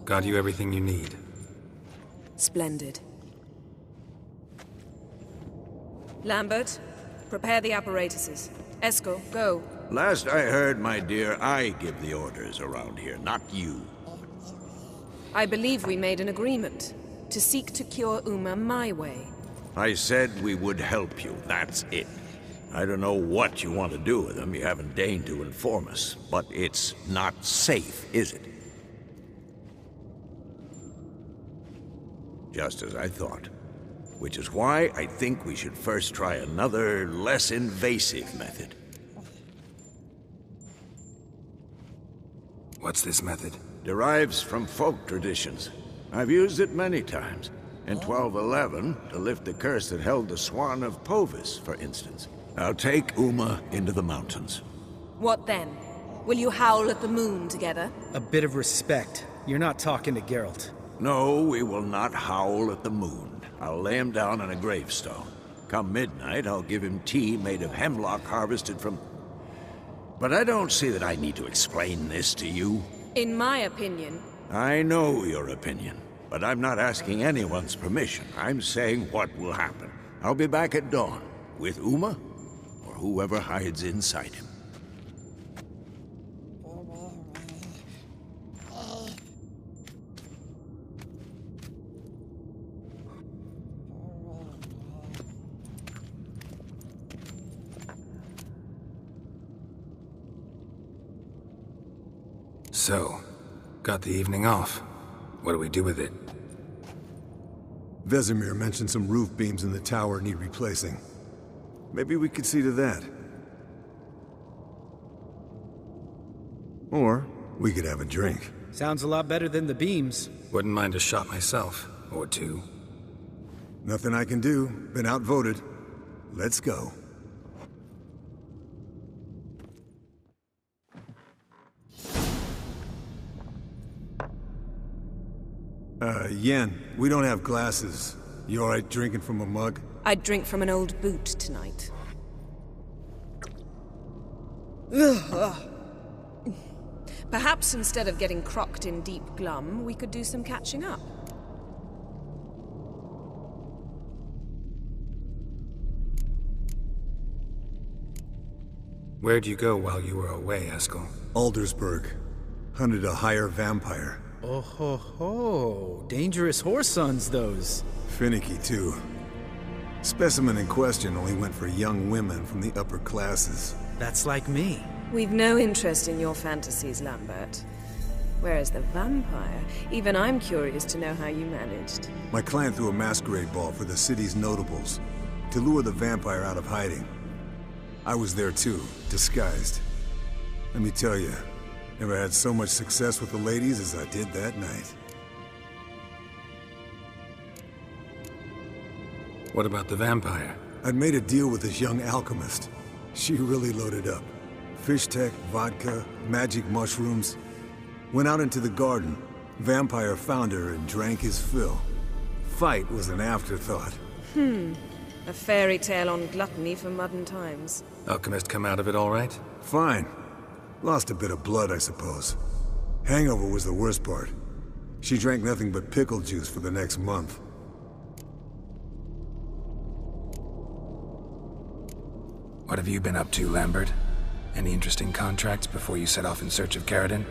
Got you everything you need. Splendid. Lambert, prepare the apparatuses. Eskel, go. Last I heard, my dear, I give the orders around here, not you. I believe we made an agreement to seek to cure Uma my way. I said we would help you, that's it. I don't know what you want to do with them, you haven't deigned to inform us. But it's not safe, is it? Just as I thought. Which is why I think we should first try another, less invasive method. What's this method? Derives from folk traditions. I've used it many times. In 1211, to lift the curse that held the Swan of Povis, for instance. I'll take Uma into the mountains. What then? Will you howl at the moon together? A bit of respect. You're not talking to Geralt. No, we will not howl at the moon. I'll lay him down on a gravestone. Come midnight, I'll give him tea made of hemlock harvested from... But I don't see that I need to explain this to you. In my opinion... I know your opinion, but I'm not asking anyone's permission. I'm saying what will happen. I'll be back at dawn, with Uma, or whoever hides inside him. So, got the evening off. What do we do with it? Vesemir mentioned some roof beams in the tower need replacing. Maybe we could see to that. Or we could have a drink. Sounds a lot better than the beams. Wouldn't mind a shot myself, or two. Nothing I can do. Been outvoted. Let's go. Yen, we don't have glasses. You alright drinking from a mug? I'd drink from an old boot tonight. Perhaps instead of getting crocked in deep glum, we could do some catching up. Where'd you go while you were away, Eskel? Aldersburg. Hunted a higher vampire. Oh ho ho. Dangerous horse sons, those. Finicky, too. Specimen in question only went for young women from the upper classes. That's like me. We've no interest in your fantasies, Lambert. Whereas the vampire, even I'm curious to know how you managed. My clan threw a masquerade ball for the city's notables, to lure the vampire out of hiding. I was there too, disguised. Let me tell you, never had so much success with the ladies as I did that night. What about the vampire? I'd made a deal with this young alchemist. She really loaded up. Fish tech, vodka, magic mushrooms. Went out into the garden. Vampire found her and drank his fill. Fight was an afterthought. A fairy tale on gluttony for modern times. Alchemist come out of it all right? Fine. Lost a bit of blood, I suppose. Hangover was the worst part. She drank nothing but pickle juice for the next month. What have you been up to, Lambert? Any interesting contracts before you set off in search of Caridin?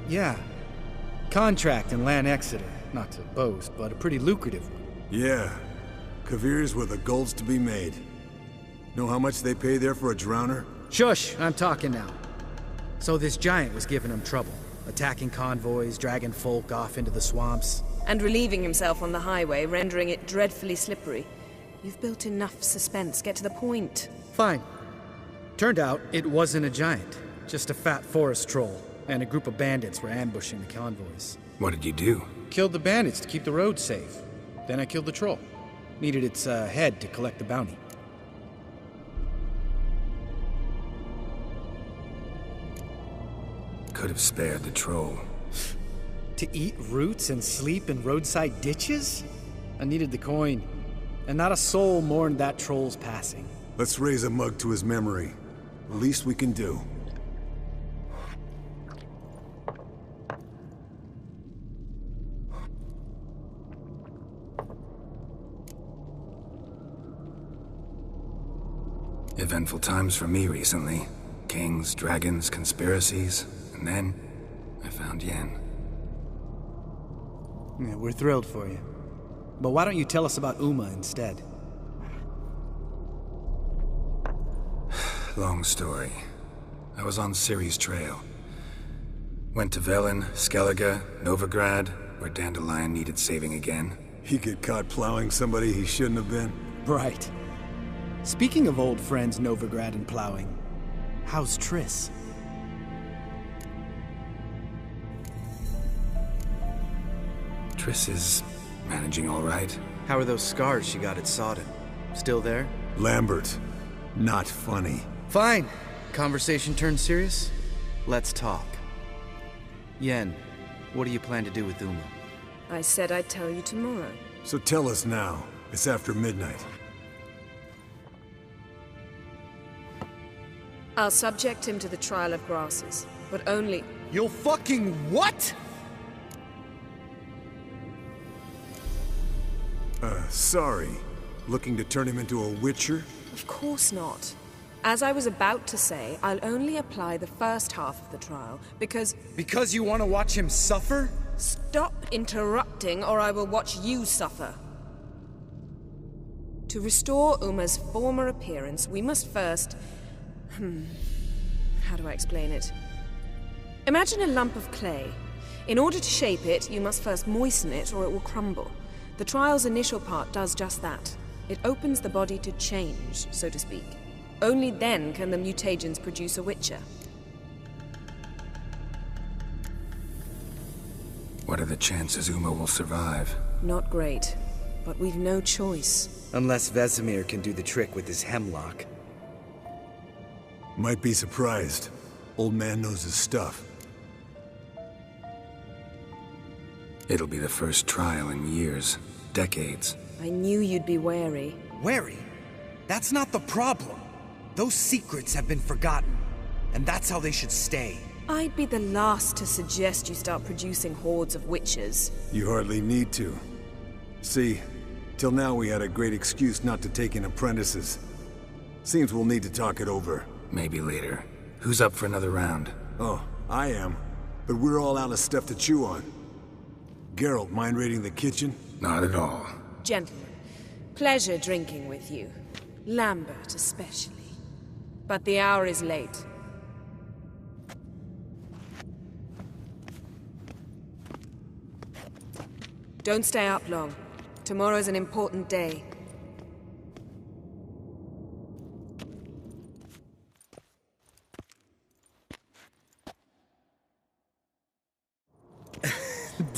Yeah. Contract in Lan Exeter. Not to boast, but a pretty lucrative one. Yeah. Kavir's were the gold's to be made. Know how much they pay there for a drowner? Shush! I'm talking now. So this giant was giving him trouble. Attacking convoys, dragging folk off into the swamps. And relieving himself on the highway, rendering it dreadfully slippery. You've built enough suspense. Get to the point. Fine. Turned out it wasn't a giant. Just a fat forest troll. And a group of bandits were ambushing the convoys. What did you do? Killed the bandits to keep the road safe. Then I killed the troll. Needed its head to collect the bounty. Could have spared the troll. To eat roots and sleep in roadside ditches? I needed the coin. And not a soul mourned that troll's passing. Let's raise a mug to his memory. The least we can do. Eventful times for me recently. Kings, dragons, conspiracies, and then I found Yen. Yeah, we're thrilled for you. But why don't you tell us about Uma instead? Long story. I was on Ciri's trail. Went to Velen, Skellige, Novigrad, where Dandelion needed saving again. He get caught plowing somebody he shouldn't have been? Right. Speaking of old friends Novigrad and plowing, how's Triss? Triss is managing all right. How are those scars she got at Sodden? Still there? Lambert, not funny. Fine. Conversation turned serious? Let's talk. Yen, what do you plan to do with Uma? I said I'd tell you tomorrow. So tell us now. It's after midnight. I'll subject him to the trial of grasses, but only... You'll fucking what? Sorry. Looking to turn him into a witcher? Of course not. As I was about to say, I'll only apply the first half of the trial, because... Because you want to watch him suffer? Stop interrupting, or I will watch you suffer. To restore Uma's former appearance, we must first... How do I explain it? Imagine a lump of clay. In order to shape it, you must first moisten it, or it will crumble. The trial's initial part does just that. It opens the body to change, so to speak. Only then can the mutagens produce a witcher. What are the chances Uma will survive? Not great, but we've no choice. Unless Vesemir can do the trick with his hemlock. Might be surprised. Old man knows his stuff. It'll be the first trial in years, decades. I knew you'd be wary. Wary? That's not the problem. Those secrets have been forgotten, and that's how they should stay. I'd be the last to suggest you start producing hordes of witches. You hardly need to. See, till now we had a great excuse not to take in apprentices. Seems we'll need to talk it over. Maybe later. Who's up for another round? Oh, I am. But we're all out of stuff to chew on. Geralt, mind raiding the kitchen? Not at all. Gentlemen, pleasure drinking with you. Lambert especially. But the hour is late. Don't stay up long. Tomorrow's an important day.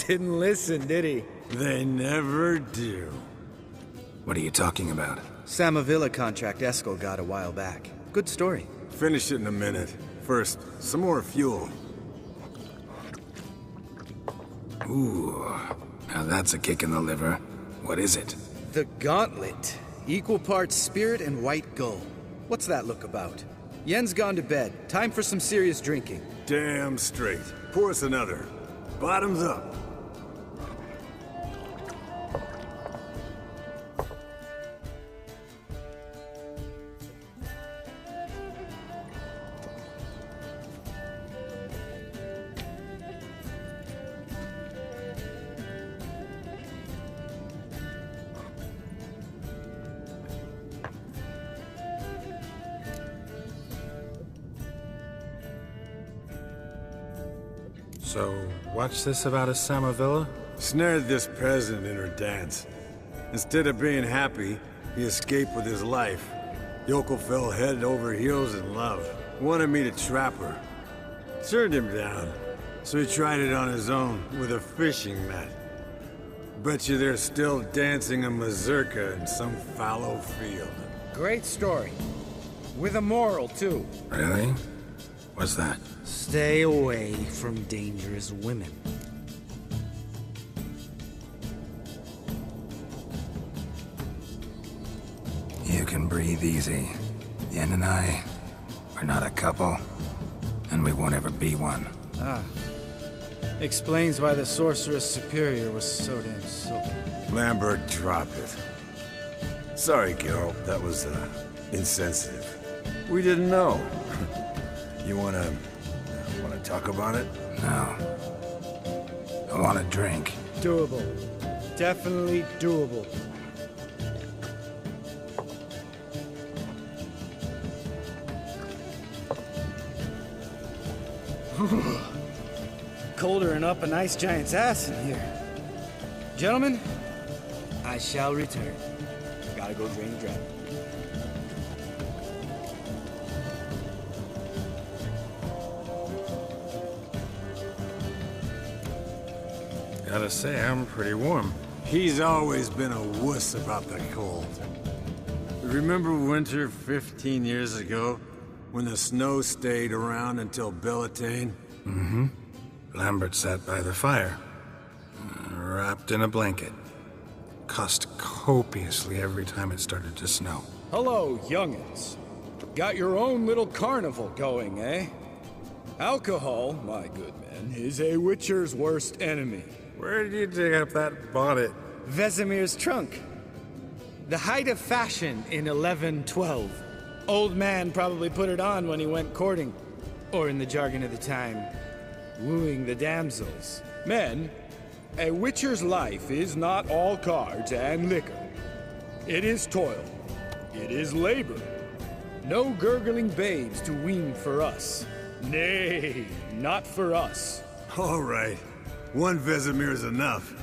Didn't listen, did he? They never do. What are you talking about? Samavilla contract Eskel got a while back. Good story. Finish it in a minute. First, some more fuel. Ooh, now that's a kick in the liver. What is it? The Gauntlet. Equal parts spirit and white gull. What's that look about? Yen's gone to bed. Time for some serious drinking. Damn straight. Pour us another. Bottoms up. So, what's this about a Samavilla? Snared this peasant in her dance. Instead of being happy, he escaped with his life. Yoko fell head over heels in love. Wanted me to trap her. Turned him down. So he tried it on his own, with a fishing net. Bet you they're still dancing a mazurka in some fallow field. Great story. With a moral, too. Really? What's that? Stay away from dangerous women. You can breathe easy. Yen and I, we're not a couple, and we won't ever be one. Ah. Explains why the Sorceress Superior was so damn soaked. Lambert, drop it. Sorry, Geralt, that was, insensitive. We didn't know. You wanna talk about it? No. I want a drink. Doable. Definitely doable. Colder than up a nice giant's ass in here. Gentlemen, I shall return. Gotta go drain the dragon. Gotta say, I'm pretty warm. He's always been a wuss about the cold. Remember winter 15 years ago? When the snow stayed around until Bellatane? Mm-hmm. Lambert sat by the fire, wrapped in a blanket. Cussed copiously every time it started to snow. Hello, youngins. Got your own little carnival going, eh? Alcohol, my good man, is a witcher's worst enemy. Where did you dig up that bonnet? Vesemir's trunk. The height of fashion in 1112. Old man probably put it on when he went courting. Or in the jargon of the time, wooing the damsels. Men, a witcher's life is not all cards and liquor. It is toil. It is labor. No gurgling babes to wean for us. Nay, not for us. All right. One Vesemir's enough.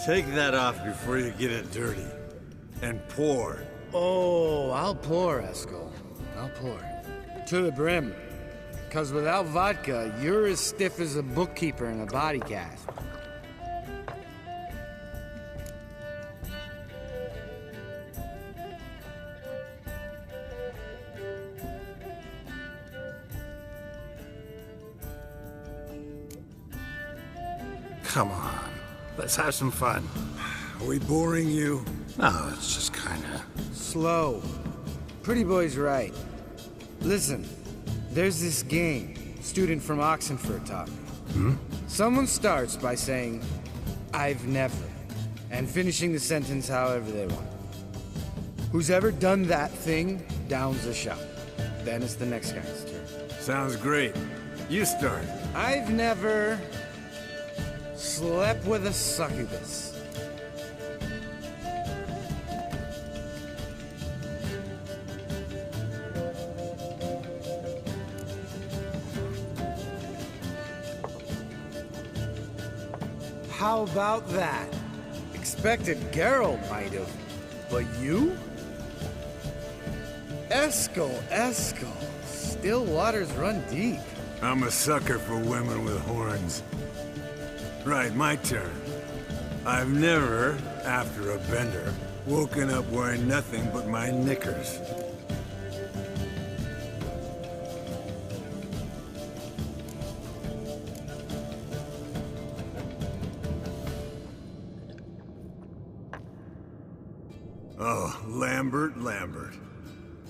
Take that off before you get it dirty. And pour. Oh, I'll pour, Eskel. I'll pour. To the brim. 'Cause without vodka, you're as stiff as a bookkeeper in a body cast. Come on, let's have some fun. Are we boring you? No, it's just kinda... Slow. Pretty boy's right. Listen, there's this game. Student from Oxenford taught me. Someone starts by saying, I've never, and finishing the sentence however they want. Who's ever done that thing downs a shot. Then it's the next guy's turn. Sounds great. You start. I've never slept with a succubus. How about that? Expected Geralt might have, but you? Eskel. Still waters run deep. I'm a sucker for women with horns. Right, my turn. I've never, after a bender, woken up wearing nothing but my knickers. Oh, Lambert.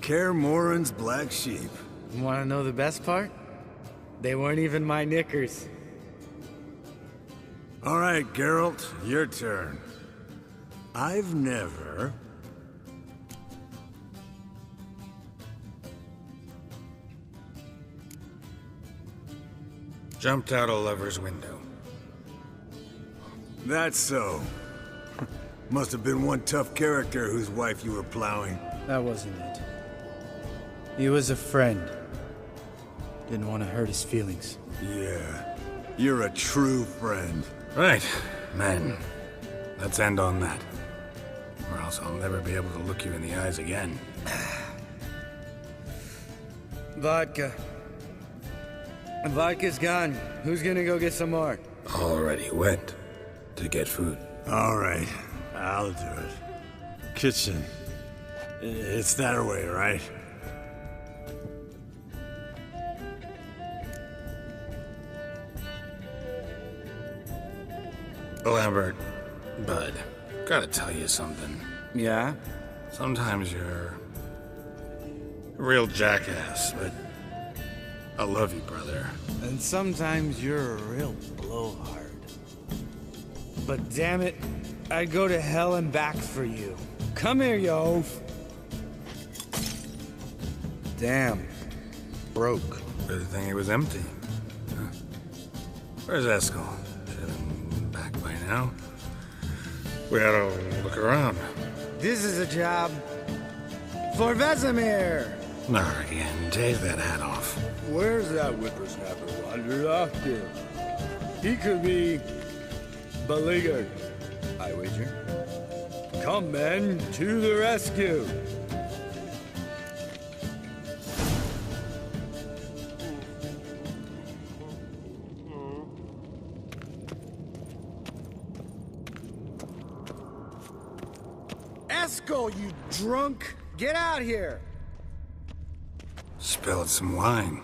Kaer Morhen's black sheep. Want to know the best part? They weren't even my knickers. All right, Geralt, your turn. I've never... Jumped out a lover's window. That's so. Must have been one tough character whose wife you were plowing. That wasn't it. He was a friend. Didn't want to hurt his feelings. Yeah, you're a true friend. Right, men. Let's end on that. Or else I'll never be able to look you in the eyes again. Vodka. Vodka's gone. Who's gonna go get some more? Already went to get food. All right, I'll do it. Kitchen. It's that way, right? Lambert, bud, gotta tell you something. Yeah? Sometimes you're a real jackass, but I love you, brother. And sometimes you're a real blowhard. But damn it, I'd go to hell and back for you. Come here, you oaf. Damn. Broke. Good thing it was empty. Huh. Where's Eskel? Should have been back by now. We ought to look around. This is a job for Vesemir. Not again. Take that hat off. Where's that whippersnapper wandered off to? He could be beleaguered, I wager. Come, men, to the rescue. Eskel, you drunk! Get out here! Spilled some wine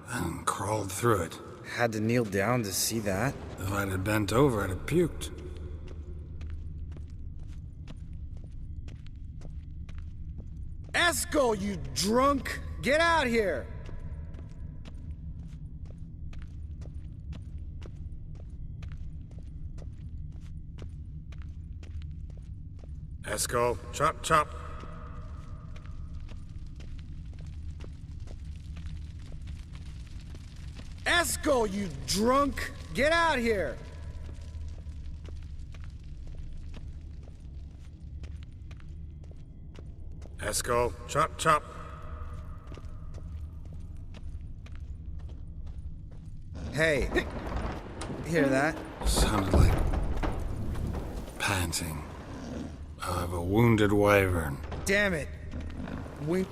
and crawled through it. Had to kneel down to see that. If I'd have bent over, I'd have puked. Eskel, you drunk! Get out here! Eskel, chop, chop. Eskel, you drunk! Get out here! Eskel, chop, chop. Hey. Hear that? Sounded like panting of a wounded wyvern. Damn it. We...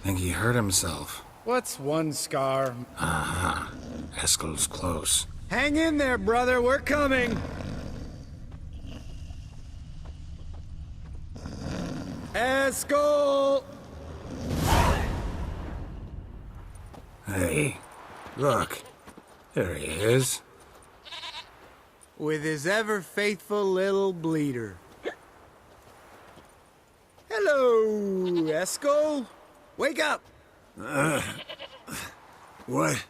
Think he hurt himself. What's one scar? Aha. Eskel's close. Hang in there, brother. We're coming. Eskel! Hey, look. There he is. With his ever-faithful little bleeder. Hello, Eskel. Wake up! What?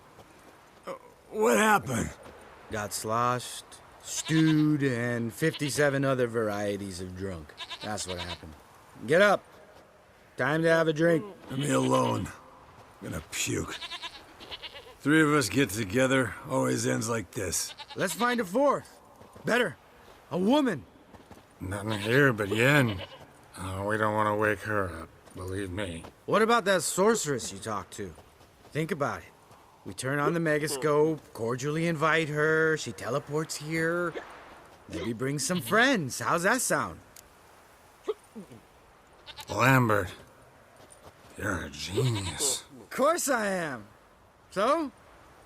What happened? Got sloshed, stewed, and 57 other varieties of drunk. That's what happened. Get up. Time to have a drink. Leave me alone. I'm gonna puke. Three of us get together, always ends like this. Let's find a fourth. Better. A woman. Nothing here but Yen. Oh, we don't want to wake her up, believe me. What about that sorceress you talked to? Think about it. We turn on the megascope, cordially invite her, she teleports here. Maybe bring some friends. How's that sound? Lambert, you're a genius. Of course I am. So,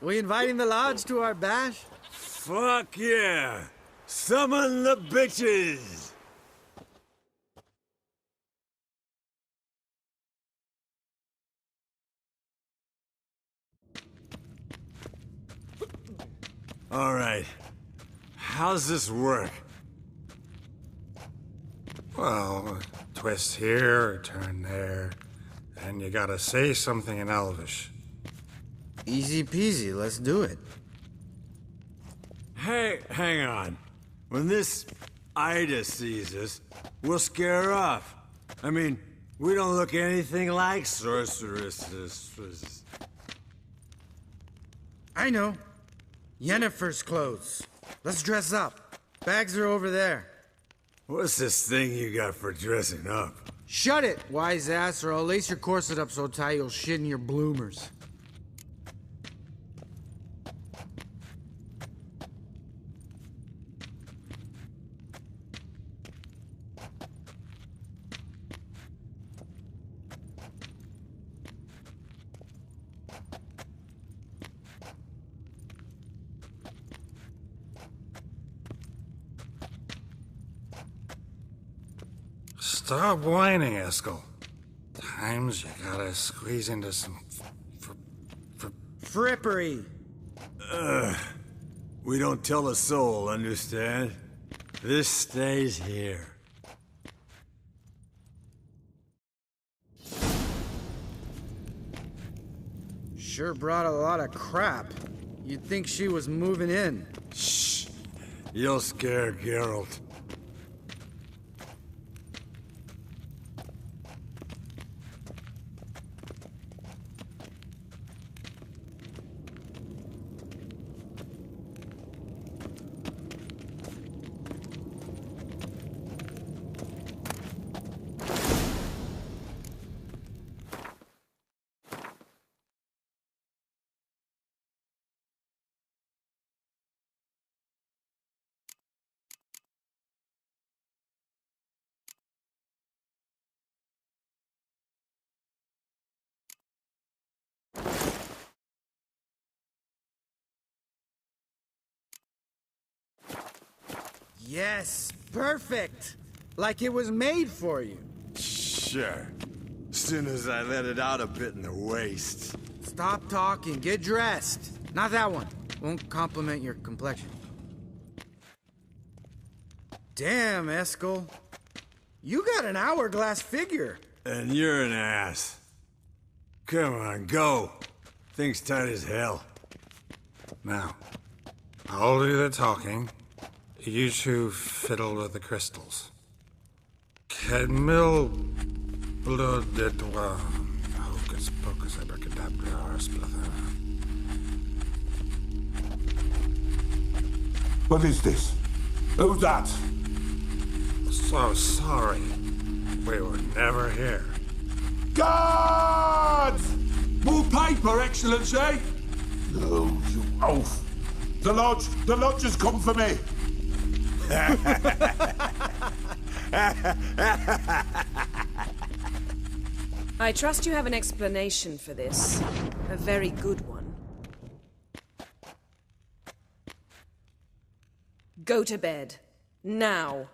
we inviting the lodge to our bash? Fuck yeah! Summon the bitches! All right. How's this work? Well, twist here, or turn there, and you gotta say something in Elvish. Easy peasy, let's do it. Hey, hang on. When this Ida sees us, we'll scare her off. I mean, we don't look anything like sorceresses. I know. Yennefer's clothes. Let's dress up. Bags are over there. What's this thing you got for dressing up? Shut it, wise ass, or I'll lace your corset up so tight you'll shit in your bloomers. Stop whining, Eskel. Times you gotta squeeze into some Frippery. We don't tell a soul, understand? This stays here. Sure brought a lot of crap. You'd think she was moving in. Shh. You'll scare Geralt. Yes, perfect. Like it was made for you. Sure. Soon as I let it out a bit in the waist. Stop talking, get dressed. Not that one. Won't compliment your complexion. Damn, Eskel. You got an hourglass figure. And you're an ass. Come on, go. Thing's tight as hell. Now, I'll do the talking. You two fiddle with the crystals. Cadmil blood de toi. Hocus pocus abracadabra spluther. What is this? Who's that? So sorry. We were never here. Guards! More paper, Excellency! No, you oaf! The lodge has come for me! I trust you have an explanation for this. A very good one. Go to bed. Now.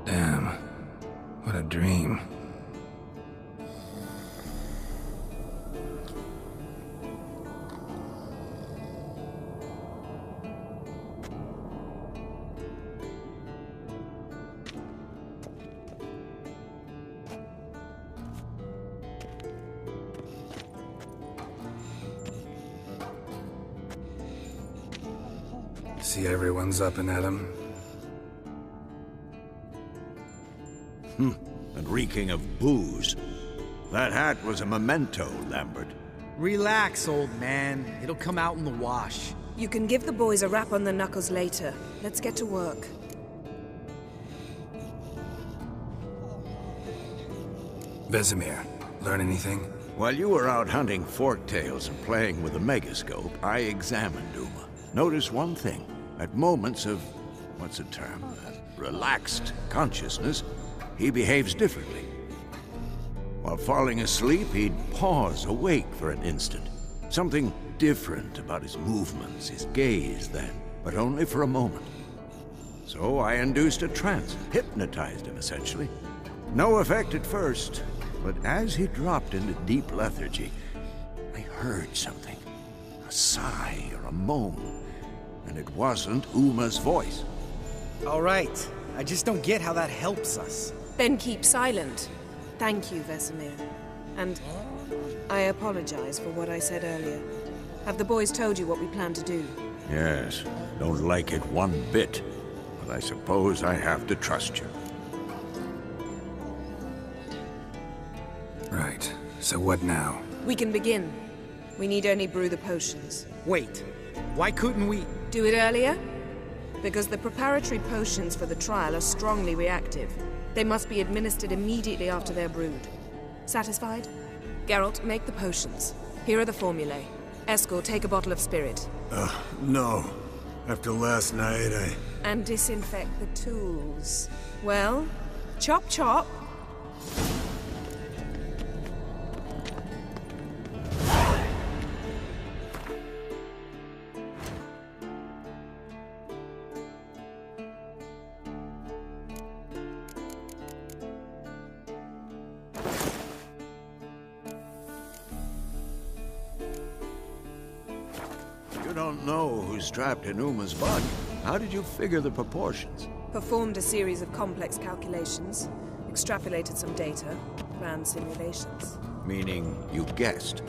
Damn. What a dream. See everyone's up and at 'em. And reeking of booze. That hat was a memento, Lambert. Relax, old man. It'll come out in the wash. You can give the boys a rap on the knuckles later. Let's get to work. Vesemir, learn anything? While you were out hunting forktails and playing with the megascope, I examined Uma. Notice one thing. At moments of, what's the term? Relaxed consciousness, he behaves differently. While falling asleep, he'd pause awake for an instant. Something different about his movements, his gaze then, but only for a moment. So I induced a trance, hypnotized him essentially. No effect at first, but as he dropped into deep lethargy, I heard something. A sigh or a moan. And it wasn't Uma's voice. All right. I just don't get how that helps us. Then keep silent. Thank you, Vesemir. And I apologize for what I said earlier. Have the boys told you what we plan to do? Yes, don't like it one bit. But I suppose I have to trust you. Right. So what now? We can begin. We need only brew the potions. Wait. Why couldn't we... Do it earlier? Because the preparatory potions for the trial are strongly reactive. They must be administered immediately after they're brewed. Satisfied? Geralt, make the potions. Here are the formulae. Eskel, take a bottle of spirit. No. After last night, And disinfect the tools. Well, chop chop. You don't know who's trapped in Uma's body. How did you figure the proportions? Performed a series of complex calculations. Extrapolated some data. Ran simulations. Meaning you guessed.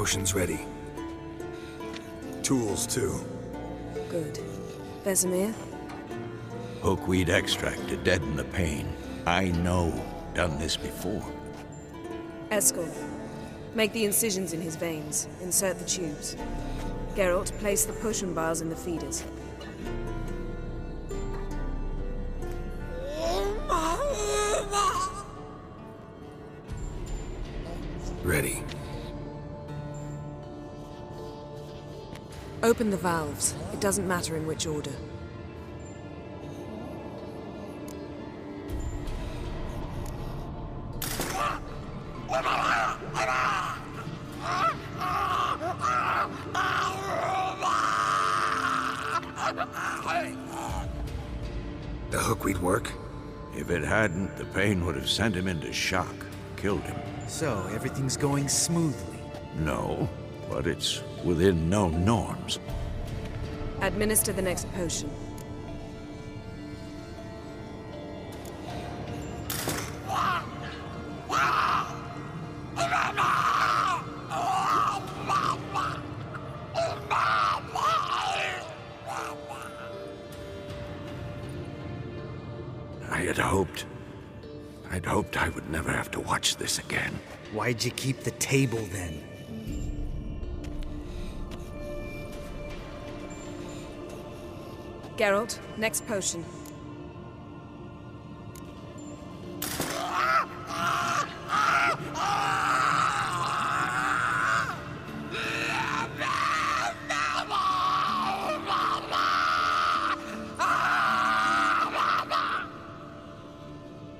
potions ready. Tools, too. Good. Vesemir? Hookweed extract to deaden the pain. I know. Done this before. Eskel, make the incisions in his veins. Insert the tubes. Geralt, place the potion vials in the feeders. Ready. Open the valves. It doesn't matter in which order. The hookweed work? If it hadn't, the pain would have sent him into shock. Killed him. So, everything's going smoothly. No, but it's within known norms. Administer the next potion. I'd hoped I would never have to watch this again. Why'd you keep the table then? Geralt, next potion.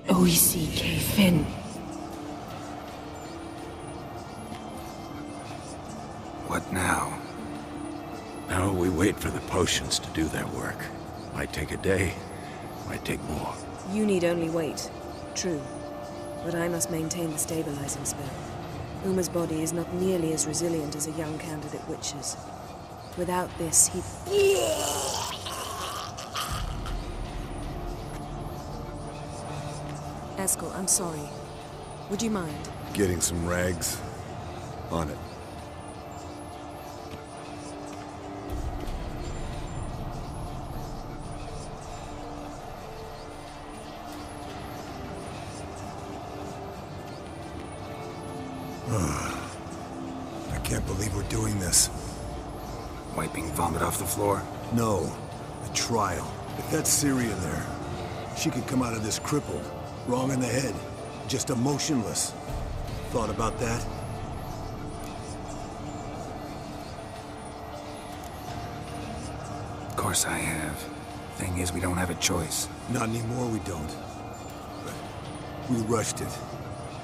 Oisi Kefin. What now? Now we wait for the potions to do their work. Might take a day, might take more. You need only wait. True. But I must maintain the stabilizing spell. Uma's body is not nearly as resilient as a young candidate witch's. Without this, he... Eskel, I'm sorry. Would you mind? Getting some rags. On it. I can't believe we're doing this. Wiping vomit off the floor? No. A trial. If that's Ciri in there, she could come out of this crippled. Wrong in the head. Just emotionless. Thought about that? Of course I have. Thing is, we don't have a choice. Not anymore, we don't. But we rushed it.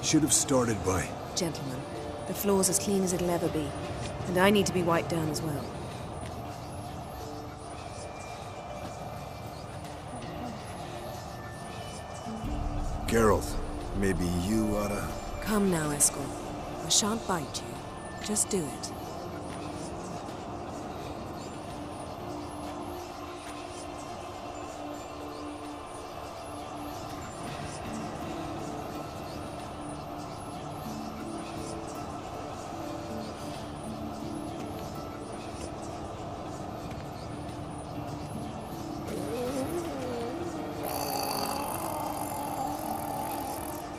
Should have started by... Gentlemen, the floor's as clean as it'll ever be. And I need to be wiped down as well. Geralt, maybe you oughta... Come now, Eskel. I shan't bite you. Just do it.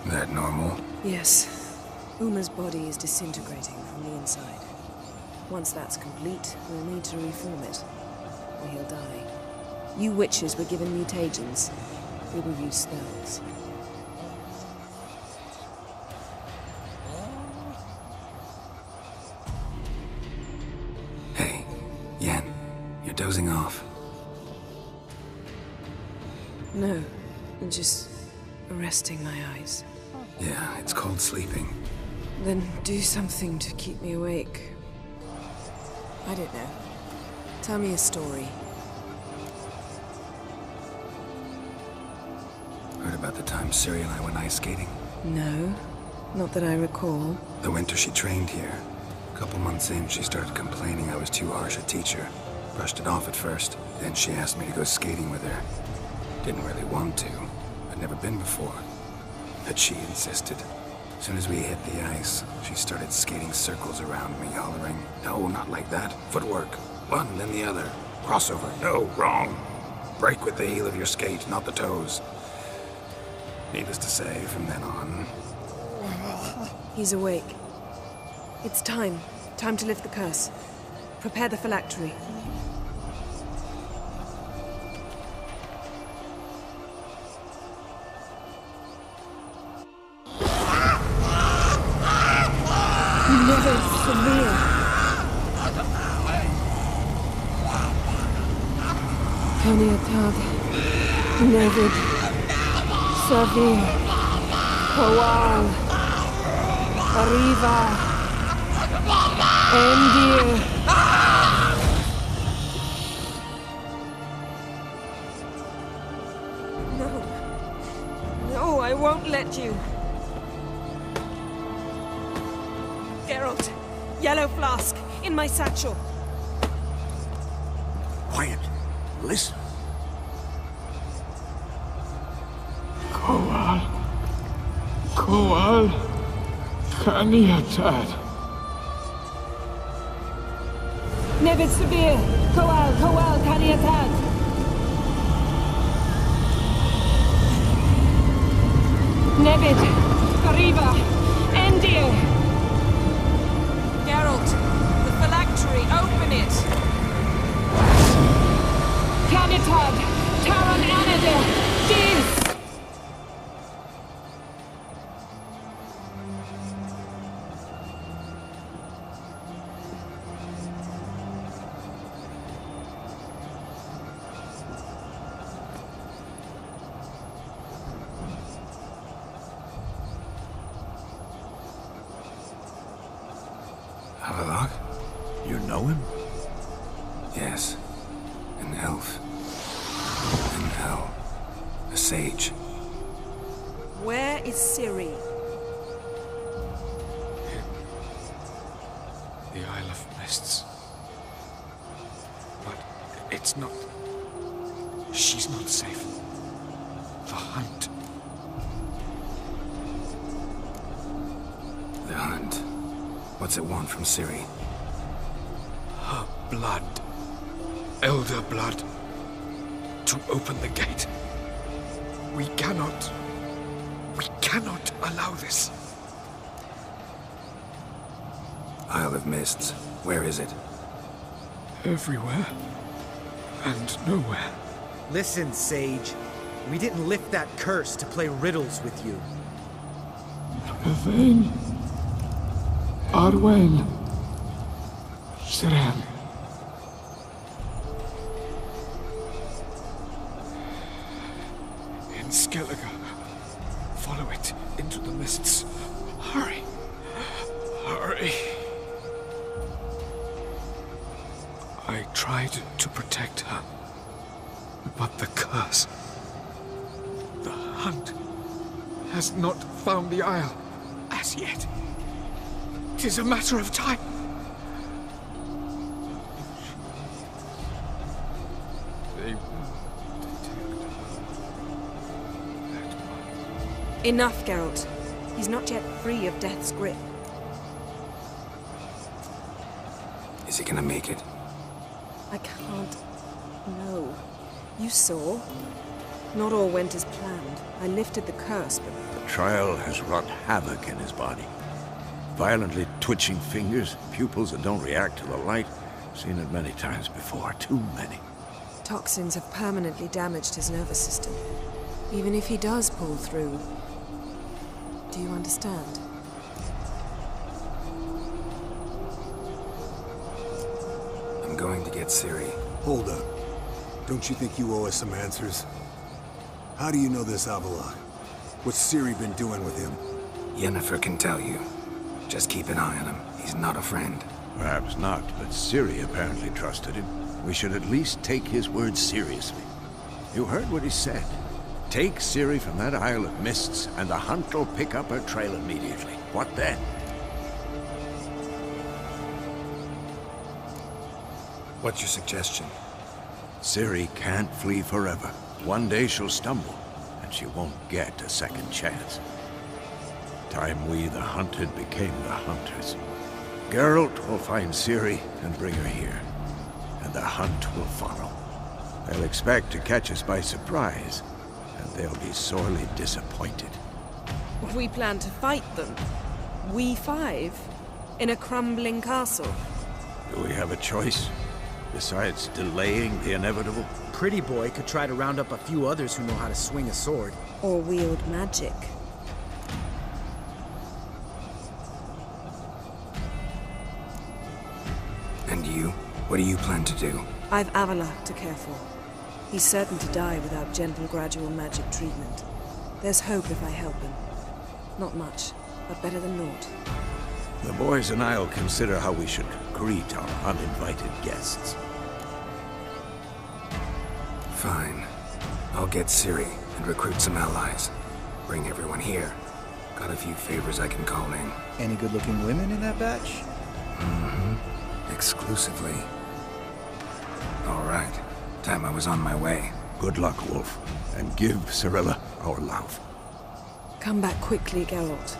That normal? Yes. Uma's body is disintegrating from the inside. Once that's complete, we'll need to reform it, or he'll die. You witches were given mutagens. We will use spells. Hey, Yen, you're dozing off. No, I'm just resting my eyes. Yeah, it's called sleeping. Then do something to keep me awake. I don't know. Tell me a story. Heard about the time Ciri and I went ice skating? No, not that I recall. The winter she trained here. A couple months in, she started complaining I was too harsh a teacher. Brushed it off at first. Then she asked me to go skating with her. Didn't really want to. I'd never been before. But she insisted. As soon as we hit the ice, she started skating circles around me, hollering, "No, not like that. Footwork. One, then the other. Crossover. No, wrong. Break with the heel of your skate, not the toes." Needless to say, from then on... He's awake. It's time. Time to lift the curse. Prepare the phylactery. Never severe. Kaniatad. Nevid. Savir. Kowal. Arriva. Endir. No. No, I won't let you. Geralt, yellow flask, in my satchel. Quiet. Listen. Kowal. Kowal. Kaniatad. Nevid Severe. Kowal, Kowal, Kaniatad. Nevid. Arriva. Endir. Geralt, the phylactery, open it. Kaniatad. Taran Anadir. Dis. Avallac'h? You know him? Yes. An elf. An elf. A sage. Where is Ciri? The Isle of Mists. But it's not... She's not safe. The hunt. The hunt. What's it want from Ciri? Her blood. Elder blood. To open the gate. We cannot allow this. Isle of Mists. Where is it? Everywhere. And nowhere. Listen, Sage. We didn't lift that curse to play riddles with you. Yvain. Arwen. Siren. In Skellige. Follow it into the mists. Hurry. Hurry. I tried to protect her. But the curse... The hunt has not found the Isle as yet. 'Tis a matter of time. They will detect. Enough, Geralt. He's not yet free of death's grip. Is he gonna make it? I can't... No. You saw. Not all went as planned. I lifted the curse, but... The trial has wrought havoc in his body. Violently twitching fingers, pupils that don't react to the light. Seen it many times before, too many. Toxins have permanently damaged his nervous system. Even if he does pull through... Do you understand? I'm going to get Ciri. Hold up. Don't you think you owe us some answers? How do you know this Avallac'h? What's Ciri been doing with him? Yennefer can tell you. Just keep an eye on him. He's not a friend. Perhaps not, but Ciri apparently trusted him. We should at least take his words seriously. You heard what he said. Take Ciri from that Isle of Mists, and the hunt will pick up her trail immediately. What then? What's your suggestion? Ciri can't flee forever. One day she'll stumble, and she won't get a second chance. Time we, the hunted, became the hunters. Geralt will find Ciri and bring her here, and the hunt will follow. They'll expect to catch us by surprise, and they'll be sorely disappointed. We plan to fight them. We five? In a crumbling castle? Do we have a choice? Besides delaying the inevitable? Pretty Boy could try to round up a few others who know how to swing a sword. Or wield magic. And you? What do you plan to do? I've Avallac'h to care for. He's certain to die without gentle, gradual magic treatment. There's hope if I help him. Not much, but better than naught. The boys and I'll consider how we should greet our uninvited guests. Fine. I'll get Ciri and recruit some allies. Bring everyone here. Got a few favors I can call in. Any good-looking women in that batch? Mm-hmm. Exclusively. All right. Time I was on my way. Good luck, Wolf. And give Cirilla our love. Come back quickly, Geralt.